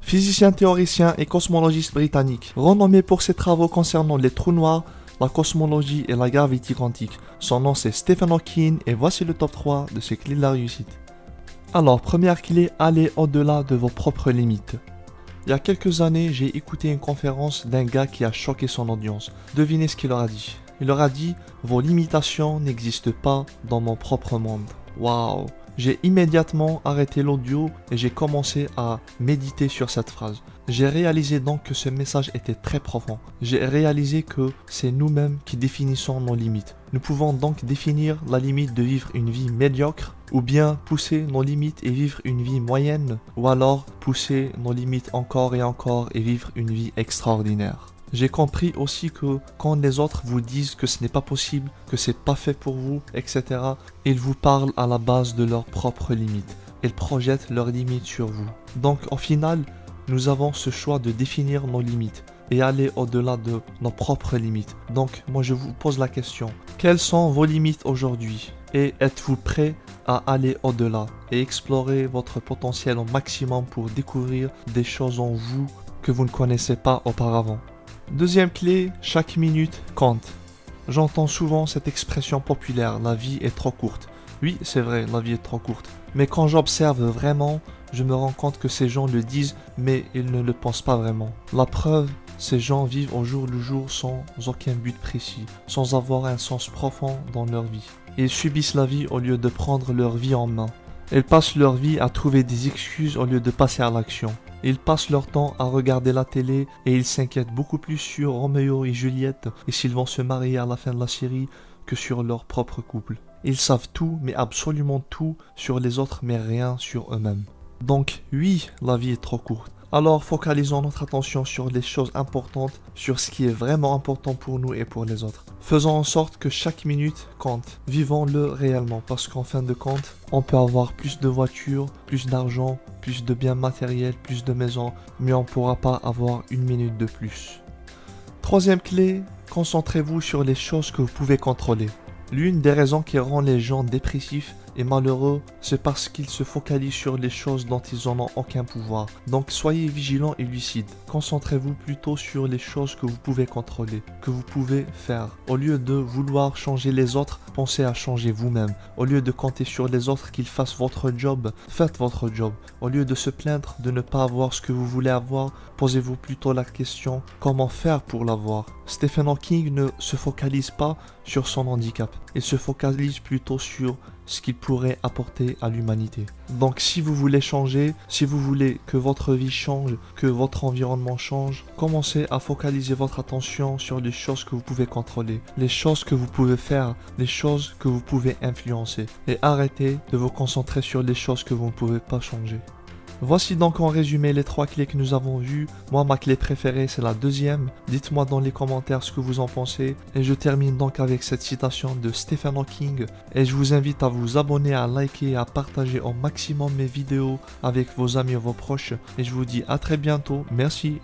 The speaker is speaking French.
Physicien théoricien et cosmologiste britannique, renommé pour ses travaux concernant les trous noirs, la cosmologie et la gravité quantique. Son nom c'est Stephen Hawking et voici le top 3 de ses clés de la réussite. Alors, première clé, allez au-delà de vos propres limites. Il y a quelques années, j'ai écouté une conférence d'un gars qui a choqué son audience. Devinez ce qu'il leur a dit. Il leur a dit « Vos limitations n'existent pas dans mon propre monde ». Waouh! J'ai immédiatement arrêté l'audio et j'ai commencé à méditer sur cette phrase. J'ai réalisé donc que ce message était très profond. J'ai réalisé que c'est nous-mêmes qui définissons nos limites. Nous pouvons donc définir la limite de vivre une vie médiocre, ou bien pousser nos limites et vivre une vie moyenne, ou alors pousser nos limites encore et encore et vivre une vie extraordinaire. J'ai compris aussi que quand les autres vous disent que ce n'est pas possible, que c'est pas fait pour vous, etc., ils vous parlent à la base de leurs propres limites. Ils projettent leurs limites sur vous. Donc au final, nous avons ce choix de définir nos limites et aller au-delà de nos propres limites. Donc moi je vous pose la question, quelles sont vos limites aujourd'hui? Et êtes-vous prêt à aller au-delà et explorer votre potentiel au maximum pour découvrir des choses en vous que vous ne connaissez pas auparavant? Deuxième clé, chaque minute compte. J'entends souvent cette expression populaire, la vie est trop courte. Oui, c'est vrai, la vie est trop courte. Mais quand j'observe vraiment, je me rends compte que ces gens le disent, mais ils ne le pensent pas vraiment. La preuve, ces gens vivent au jour le jour sans aucun but précis, sans avoir un sens profond dans leur vie. Ils subissent la vie au lieu de prendre leur vie en main. Ils passent leur vie à trouver des excuses au lieu de passer à l'action. Ils passent leur temps à regarder la télé et ils s'inquiètent beaucoup plus sur Roméo et Juliette et s'ils vont se marier à la fin de la série que sur leur propre couple. Ils savent tout, mais absolument tout sur les autres, mais rien sur eux-mêmes. Donc oui, la vie est trop courte. Alors focalisons notre attention sur les choses importantes, sur ce qui est vraiment important pour nous et pour les autres. Faisons en sorte que chaque minute compte. Vivons-le réellement, parce qu'en fin de compte, on peut avoir plus de voitures, plus d'argent, plus de biens matériels, plus de maisons, mais on ne pourra pas avoir une minute de plus. Troisième clé, concentrez-vous sur les choses que vous pouvez contrôler. L'une des raisons qui rend les gens dépressifs et malheureux, c'est parce qu'ils se focalisent sur les choses dont ils n'en ont aucun pouvoir. Donc soyez vigilants et lucides. Concentrez-vous plutôt sur les choses que vous pouvez contrôler, que vous pouvez faire. Au lieu de vouloir changer les autres, pensez à changer vous-même. Au lieu de compter sur les autres qu'ils fassent votre job, faites votre job. Au lieu de se plaindre de ne pas avoir ce que vous voulez avoir, posez-vous plutôt la question comment faire pour l'avoir. Stephen Hawking ne se focalise pas sur son handicap. Il se focalise plutôt sur ce qu'il pourrait apporter à l'humanité. Donc si vous voulez changer, si vous voulez que votre vie change, que votre environnement change, commencez à focaliser votre attention sur les choses que vous pouvez contrôler, les choses que vous pouvez faire, les choses que vous pouvez influencer. Et arrêtez de vous concentrer sur les choses que vous ne pouvez pas changer. Voici donc en résumé les 3 clés que nous avons vues. Moi, ma clé préférée, c'est la deuxième. Dites-moi dans les commentaires ce que vous en pensez. Et je termine donc avec cette citation de Stephen Hawking. Et je vous invite à vous abonner, à liker et à partager au maximum mes vidéos avec vos amis et vos proches. Et je vous dis à très bientôt. Merci.